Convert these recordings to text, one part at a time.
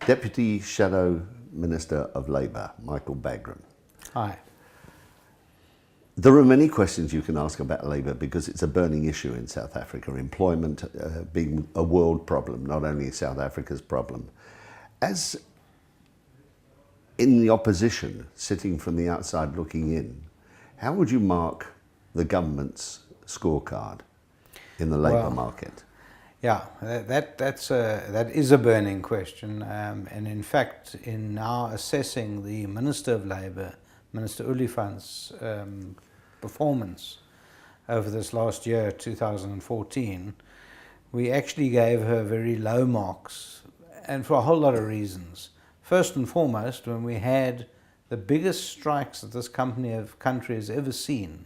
Deputy Shadow Minister of Labour, Michael Bagraim. Hi. There are many questions you can ask about Labour because it's a burning issue in South Africa, employment being a world problem, not only South Africa's problem. As in the opposition, sitting from the outside looking in, how would you mark the government's scorecard in the labour market? Yeah, that is a burning question, and in fact, in now assessing the Minister of Labour, Minister Oliphant's performance over this last year, 2014, we actually gave her very low marks, and for a whole lot of reasons. First and foremost, when we had the biggest strikes that this country has ever seen,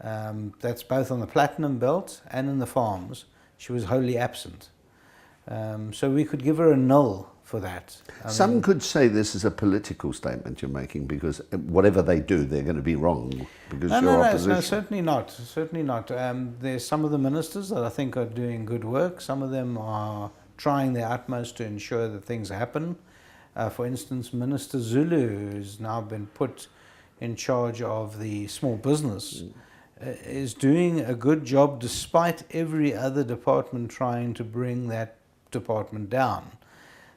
that's both on the platinum belt and in the farms, she was wholly absent. So we could give her a null for that. Some could say this is a political statement you're making because whatever they do, they're going to be wrong because you're opposition. No, certainly not. Certainly not. There's some of the ministers that I think are doing good work. Some of them are trying their utmost to ensure that things happen. For instance, Minister Zulu, who's now been put in charge of the small business, is doing a good job despite every other department trying to bring that department down.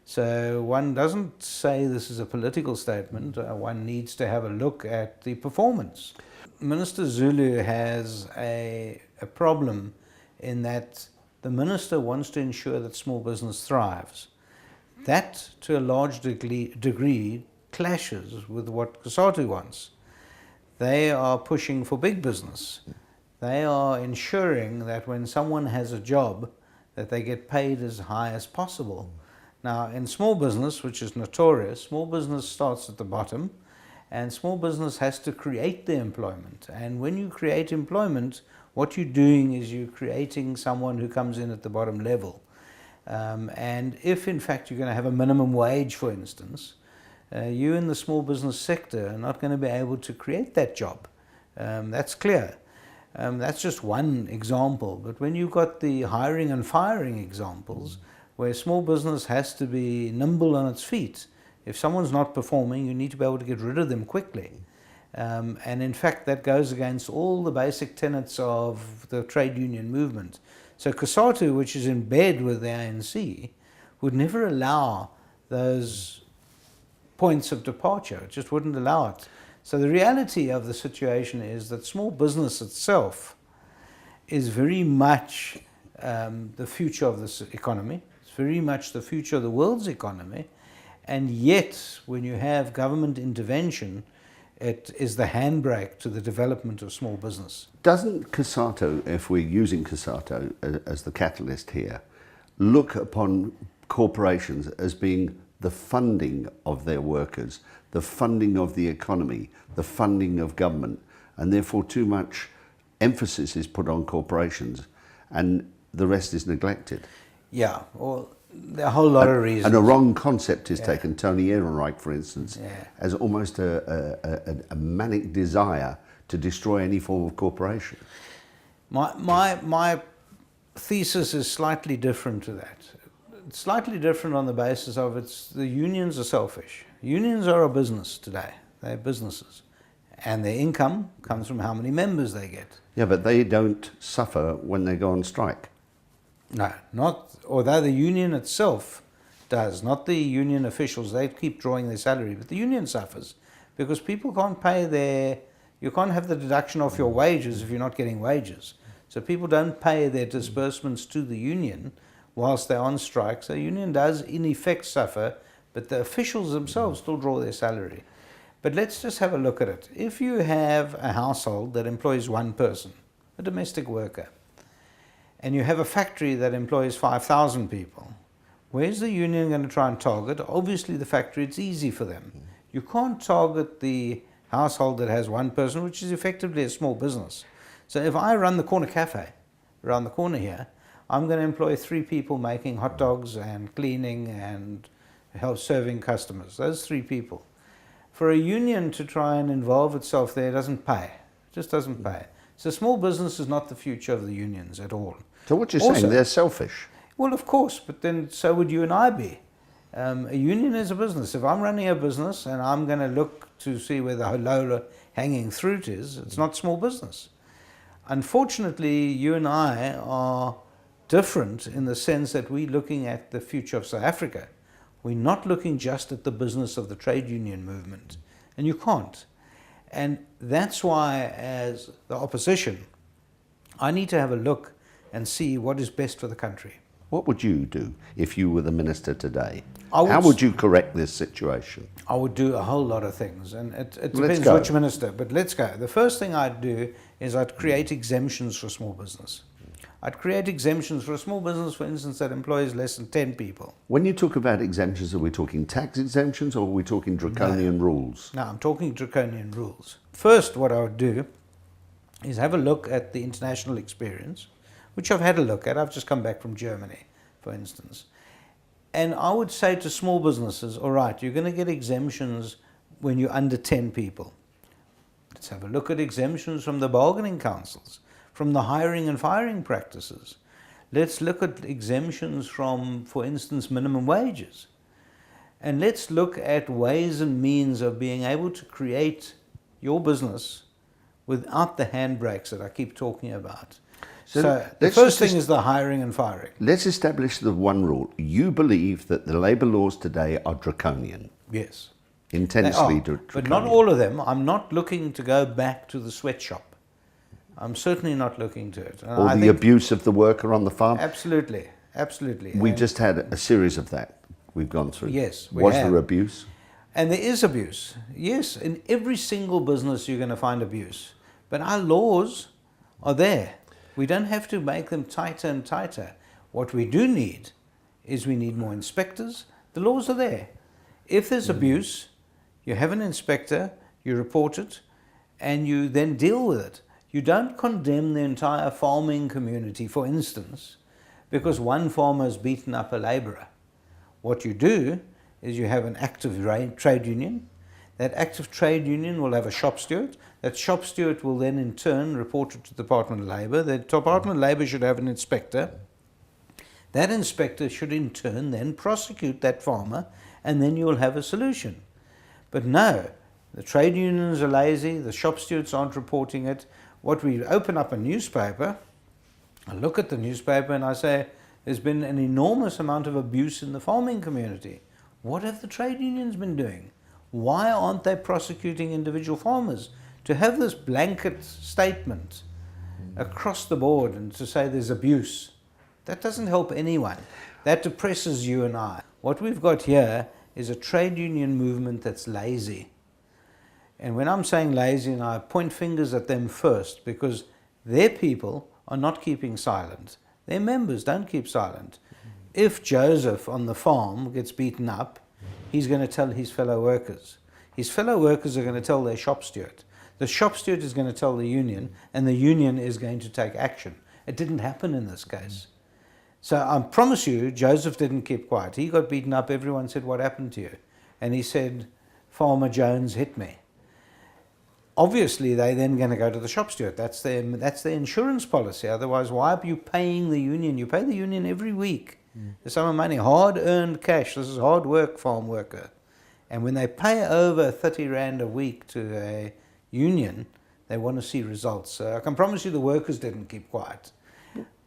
So one doesn't say this is a political statement, one needs to have a look at the performance. Minister Zulu has a problem in that the minister wants to ensure that small business thrives. That, to a large degree, clashes with what COSATU wants. They are pushing for big business. They are ensuring that when someone has a job, that they get paid as high as possible. Now, in small business, which is notorious, small business starts at the bottom, and small business has to create the employment. And when you create employment, what you're doing is you're creating someone who comes in at the bottom level. And if, in fact, you're going to have a minimum wage, for instance, you in the small business sector are not going to be able to create that job. That's clear. That's just one example. But when you've got the hiring and firing examples, where small business has to be nimble on its feet, if someone's not performing, you need to be able to get rid of them quickly. And in fact, that goes against all the basic tenets of the trade union movement. So COSATU, which is in bed with the ANC, would never allow those points of departure. It just wouldn't allow it. So the reality of the situation is that small business itself is very much the future of this economy. It's very much the future of the world's economy. And yet, when you have government intervention, it is the handbrake to the development of small business. Doesn't COSATU, if we're using COSATU as the catalyst here, look upon corporations as being the funding of their workers, the funding of the economy, the funding of government, and therefore too much emphasis is put on corporations and the rest is neglected? Yeah, well, there are a whole lot of reasons. And a wrong concept is taken. Tony Ehrenreich, for instance, as almost a manic desire to destroy any form of corporation. My thesis is slightly different to that. It's slightly different on the basis of the unions are selfish. Unions are a business today. They're businesses. And their income comes from how many members they get. Yeah, but they don't suffer when they go on strike. No, not, although the union itself does, not the union officials. They keep drawing their salary, but the union suffers because people can't pay you can't have the deduction off your wages if you're not getting wages. So people don't pay their disbursements to the union whilst they're on strike. So the union does in effect suffer, but the officials themselves still draw their salary. But let's just have a look at it. If you have a household that employs one person, a domestic worker, and you have a factory that employs 5,000 people, where's the union going to try and target? Obviously the factory, it's easy for them. You can't target the household that has one person, which is effectively a small business. So if I run the corner cafe around the corner here, I'm going to employ 3 people making hot dogs and cleaning and help serving customers. Those 3 people. For a union to try and involve itself there doesn't pay. It just doesn't pay. So small business is not the future of the unions at all. So what you're saying, they're selfish. Well, of course, but then so would you and I be. A union is a business. If I'm running a business and I'm going to look to see where the low hanging fruit is, it's not small business. Unfortunately, you and I are different in the sense that we're looking at the future of South Africa. We're not looking just at the business of the trade union movement, and you can't. And that's why, as the opposition, I need to have a look and see what is best for the country. What would you do if you were the minister today? I would How would you correct this situation? I would do a whole lot of things, and it Let's depends go. which minister, but let's go. The first thing I'd do is I'd create exemptions for small business. I'd create exemptions for a small business, for instance, that employs less than 10 people. When you talk about exemptions, are we talking tax exemptions or are we talking draconian rules? Now, I'm talking draconian rules. First, what I would do is have a look at the international experience, which I've had a look at. I've just come back from Germany, for instance. And I would say to small businesses, all right, you're going to get exemptions when you're under 10 people. Let's have a look at exemptions from the bargaining councils, from the hiring and firing practices. Let's look at exemptions from, for instance, minimum wages. And let's look at ways and means of being able to create your business without the handbrakes that I keep talking about. So the first thing is the hiring and firing. Let's establish the one rule. You believe that the labour laws today are draconian. Yes. Intensely draconian. But not all of them. I'm not looking to go back to the sweatshop. I'm certainly not looking to it. And Or I the think abuse of the worker on the farm. Absolutely. Absolutely. We just had a series of that we've gone through. Yes, we Was have. there abuse? And there is abuse. Yes, in every single business you're going to find abuse. But our laws are there. We don't have to make them tighter and tighter. What we do need is we need more inspectors. The laws are there. If there's abuse, you have an inspector, you report it, and you then deal with it. You don't condemn the entire farming community, for instance, because one farmer has beaten up a labourer. What you do is you have an active trade union. That active trade union will have a shop steward. That shop steward will then in turn report it to the Department of Labour. The Department of Labour should have an inspector. That inspector should in turn then prosecute that farmer, and then you will have a solution. But no, the trade unions are lazy, the shop stewards aren't reporting it. What we open up a newspaper, I look at the newspaper and I say, there's been an enormous amount of abuse in the farming community. What have the trade unions been doing? Why aren't they prosecuting individual farmers? To have this blanket statement across the board and to say there's abuse, that doesn't help anyone. That depresses you and I. What we've got here is a trade union movement that's lazy. And when I'm saying lazy, and I point fingers at them first, because their people are not keeping silent. Their members don't keep silent. If Joseph on the farm gets beaten up, he's going to tell his fellow workers. His fellow workers are going to tell their shop steward. The shop steward is going to tell the union, and the union is going to take action. It didn't happen in this case. So I promise you, Joseph didn't keep quiet. He got beaten up. Everyone said, what happened to you? And he said, Farmer Jones hit me. Obviously, they're then going to go to the shop steward. That's their insurance policy. Otherwise, why are you paying the union? You pay the union every week. There's some money, hard-earned cash. This is hard work, farm worker. And when they pay over 30 Rand a week to a union, they want to see results. So I can promise you the workers didn't keep quiet.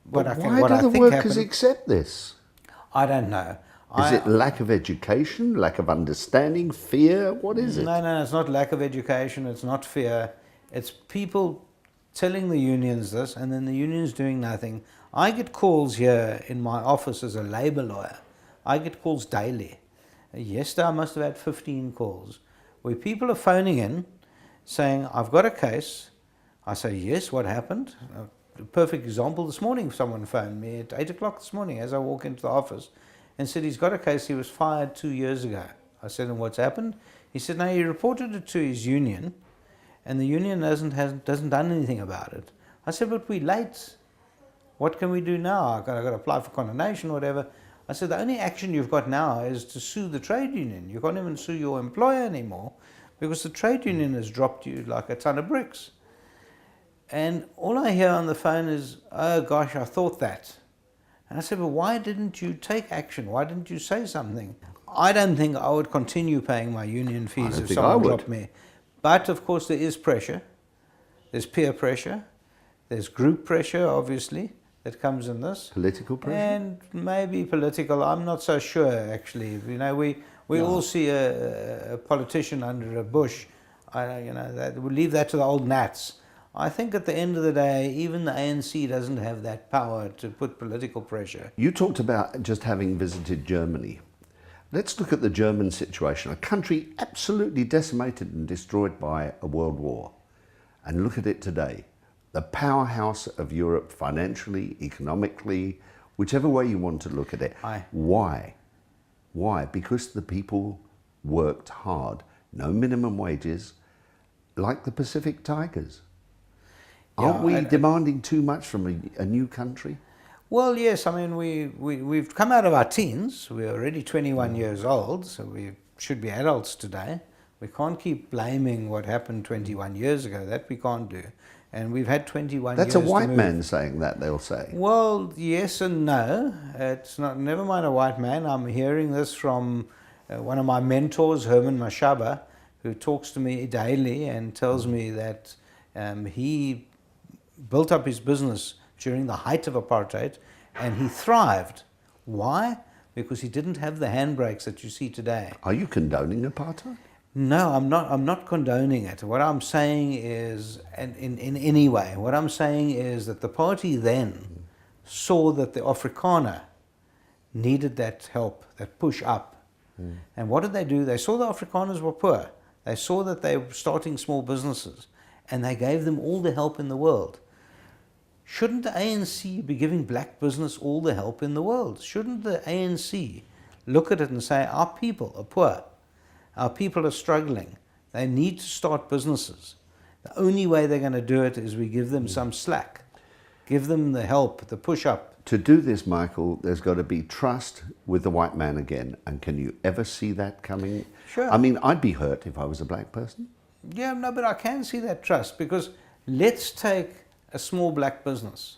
But why do the workers accept this? I don't know. Is it lack of education, lack of understanding, fear? What is it? No, it's not lack of education. It's not fear. It's people telling the unions this, and then the unions doing nothing. I get calls here in my office as a labour lawyer. I get calls daily. Yesterday I must have had 15 calls where people are phoning in saying, I've got a case. I say, yes, what happened? A perfect example, this morning someone phoned me at 8 o'clock this morning as I walk into the office and said he's got a case, he was fired 2 years ago. I said, and what's happened? He said, no, he reported it to his union and the union hasn't done anything about it. I said, but we're late. What can we do now? I've got to apply for condemnation or whatever. I said, the only action you've got now is to sue the trade union. You can't even sue your employer anymore because the trade union has dropped you like a ton of bricks. And all I hear on the phone is, oh gosh, I thought that. And I said, but why didn't you take action? Why didn't you say something? I don't think I would continue paying my union fees don't if think I someone would. dropped me. But of course there is pressure. There's peer pressure. There's group pressure, obviously, that comes in this. Political pressure? And maybe political. I'm not so sure, actually. You know, we No. all see a politician under a bush. We'll leave that to the old gnats. I think at the end of the day, even the ANC doesn't have that power to put political pressure. You talked about just having visited Germany. Let's look at the German situation, a country absolutely decimated and destroyed by a world war. And look at it today. The powerhouse of Europe financially, economically, whichever way you want to look at it. Aye. Why? Why? Because the people worked hard. No minimum wages, like the Pacific Tigers. Aren't we demanding too much from a new country? Well, yes. I mean, we've come out of our teens. We're already 21 years old, so we should be adults today. We can't keep blaming what happened 21 years ago. That we can't do. And we've had 21 years. That's a white man saying that, they'll say. Well, yes and no. It's not. Never mind a white man. I'm hearing this from one of my mentors, Herman Mashaba, who talks to me daily and tells me that he built up his business during the height of apartheid and he thrived. Why? Because he didn't have the handbrakes that you see today. Are you condoning apartheid? No, I'm not condoning it. What I'm saying is, and in any way, what I'm saying is that the party then saw that the Afrikaner needed that help, that push up. And what did they do? They saw the Afrikaners were poor. They saw that they were starting small businesses, and they gave them all the help in the world. Shouldn't the ANC be giving black business all the help in the world? Shouldn't the ANC look at it and say, our people are poor? Our people are struggling. They need to start businesses. The only way they're going to do it is we give them some slack. Give them the help, the push-up. To do this, Michael, there's got to be trust with the white man again. And can you ever see that coming? Sure. I mean, I'd be hurt if I was a black person. Yeah, no, but I can see that trust, because let's take a small black business.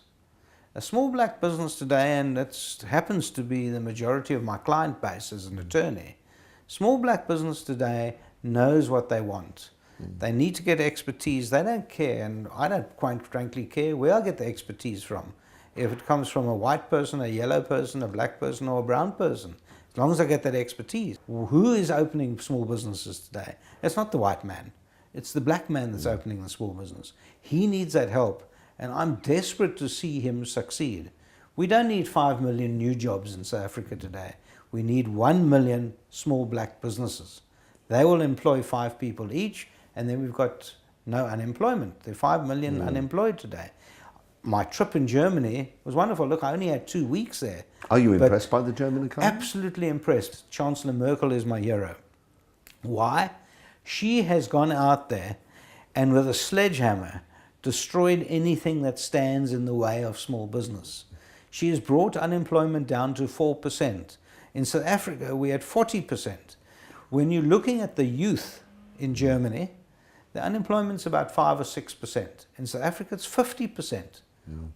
A small black business today, and that happens to be the majority of my client base as an attorney. Small black business today knows what they want. They need to get expertise. They don't care, and I don't quite frankly care where I get the expertise from. If it comes from a white person, a yellow person, a black person, or a brown person, as long as I get that expertise. Who is opening small businesses today? It's not the white man. It's the black man that's opening the small business. He needs that help, and I'm desperate to see him succeed. We don't need 5 million new jobs in South Africa today. We need 1 million small black businesses. They will employ 5 people each, and then we've got no unemployment. There are 5 million unemployed today. My trip in Germany was wonderful. Look, I only had 2 weeks there. Are you impressed by the German economy? Absolutely impressed. Chancellor Merkel is my hero. Why? She has gone out there and with a sledgehammer destroyed anything that stands in the way of small business. She has brought unemployment down to 4%. In South Africa, we're at 40%. When you're looking at the youth in Germany, the unemployment's about 5 or 6%. In South Africa, it's 50%.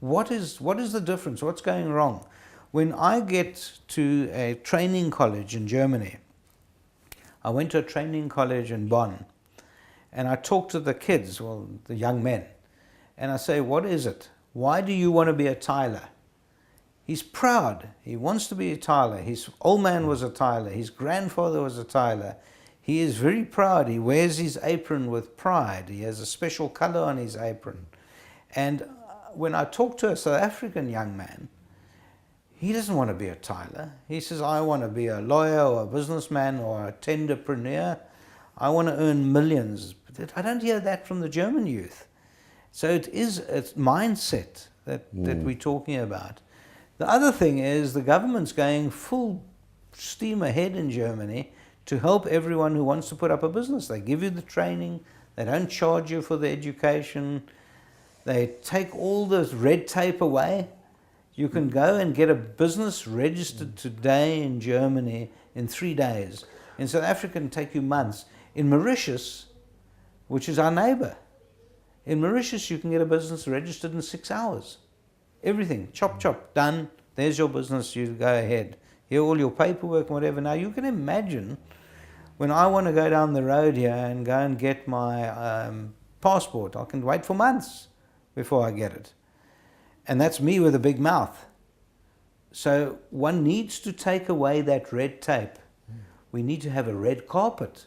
What is the difference? What's going wrong? When I get to a training college in Germany, I went to a training college in Bonn, and I talked to the kids, well, the young men, and I say, what is it? Why do you want to be a tiler? He's proud. He wants to be a tiler. His old man was a tiler. His grandfather was a tiler. He is very proud. He wears his apron with pride. He has a special color on his apron. And when I talk to a South African young man, he doesn't want to be a tiler. He says, I want to be a lawyer or a businessman or a tenderpreneur. I want to earn millions. But I don't hear that from the German youth. So it is a mindset that we're talking about. The other thing is the government's going full steam ahead in Germany to help everyone who wants to put up a business. They give you the training. They don't charge you for the education. They take all the red tape away. You can go and get a business registered today in Germany in 3 days. In South Africa, it can take you months. In Mauritius, which is our neighbor, in Mauritius, you can get a business registered in 6 hours. Everything, chop, chop, done. There's your business. You go ahead. here all your paperwork and whatever. Now you can imagine when I want to go down the road here and go and get my passport, I can wait for months before I get it. And that's me with a big mouth. So one needs to take away that red tape. We need to have a red carpet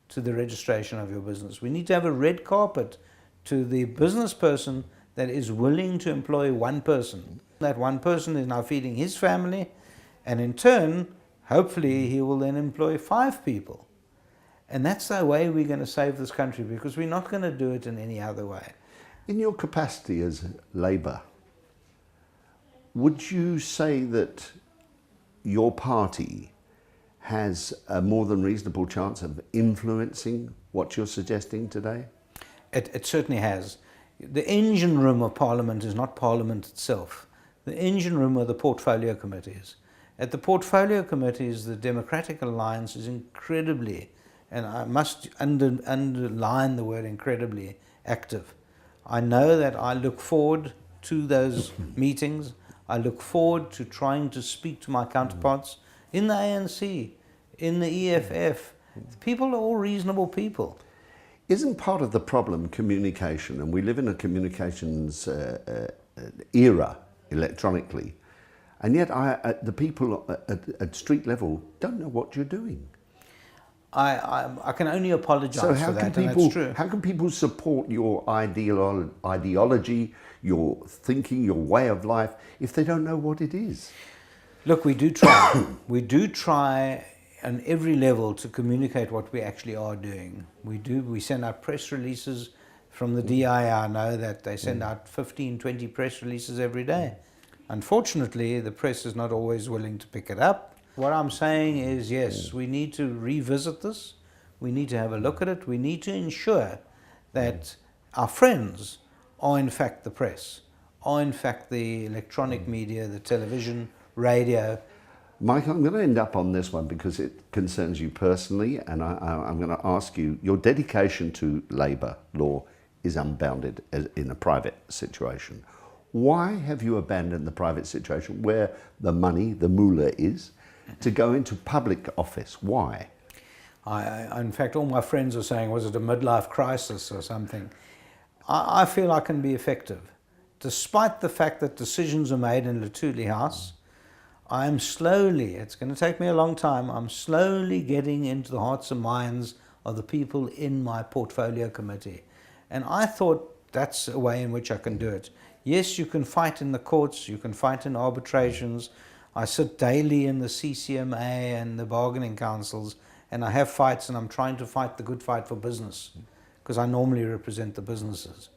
to the registration of your business. We need to have a red carpet to the business person that is willing to employ one person. That one person is now feeding his family, and in turn, hopefully he will then employ 5 people. And that's the way we're going to save this country, because we're not going to do it in any other way. In your capacity as Labour, would you say that your party has a more than reasonable chance of influencing what you're suggesting today? It certainly has. The engine room of Parliament is not Parliament itself. The engine room are the portfolio committees. At the portfolio committees, the Democratic Alliance is incredibly, and I must underline the word incredibly, active. I know that I look forward to those meetings. I look forward to trying to speak to my counterparts in the ANC, in the EFF. People are all reasonable people. Isn't part of the problem communication? And we live in a communications era electronically. And yet the people at street level don't know what you're doing. I can only apologise for that, and that's true. How can people support your ideology, your thinking, your way of life, if they don't know what it is? Look, we do try. We do try on every level to communicate what we actually are doing. We send out press releases from the DI. I know that they send out 15, 20 press releases every day. Unfortunately, the press is not always willing to pick it up. What I'm saying is, yes, we need to revisit this. We need to have a look at it. We need to ensure that our friends are in fact the press, are in fact the electronic media, the television, radio. Mike, I'm going to end up on this one because it concerns you personally, and I'm going to ask you, your dedication to Labour law is unbounded in a private situation. Why have you abandoned the private situation where the money, the moolah is, to go into public office? Why? In fact, all my friends are saying, was it a midlife crisis or something? I feel I can be effective. Despite the fact that decisions are made in Luthuli House, I'm slowly, it's going to take me a long time, I'm slowly getting into the hearts and minds of the people in my portfolio committee. And I thought that's a way in which I can do it. Yes, you can fight in the courts, you can fight in arbitrations. I sit daily in the CCMA and the bargaining councils, and I have fights, and I'm trying to fight the good fight for business, because I normally represent the businesses.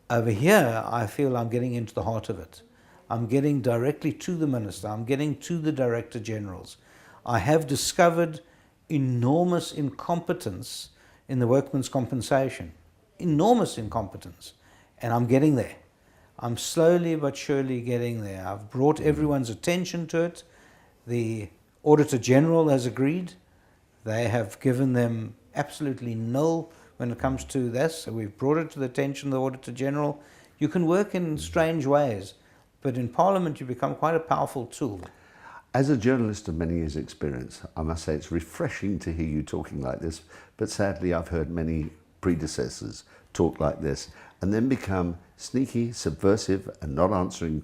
Over here, I feel I'm getting into the heart of it. I'm getting directly to the minister. I'm getting to the director generals. I have discovered enormous incompetence in the workmen's compensation. Enormous incompetence. And I'm getting there. I'm slowly but surely getting there. I've brought everyone's attention to it. The Auditor General has agreed. They have given them absolutely nil when it comes to this. So we've brought it to the attention of the Auditor General. You can work in strange ways, but in Parliament you become quite a powerful tool. As a journalist of many years' experience, I must say it's refreshing to hear you talking like this, but sadly I've heard many predecessors talk like this and then become sneaky, subversive, and not answering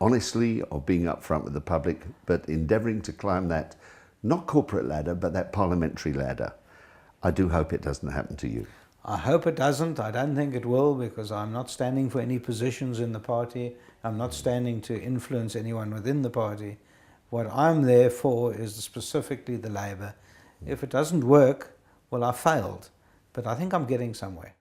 honestly or being upfront with the public, but endeavouring to climb that, not corporate ladder, but that parliamentary ladder. I do hope it doesn't happen to you. I hope it doesn't. I don't think it will, because I'm not standing for any positions in the party. I'm not standing to influence anyone within the party. What I'm there for is specifically the Labour. If it doesn't work, well, I failed. But I think I'm getting somewhere.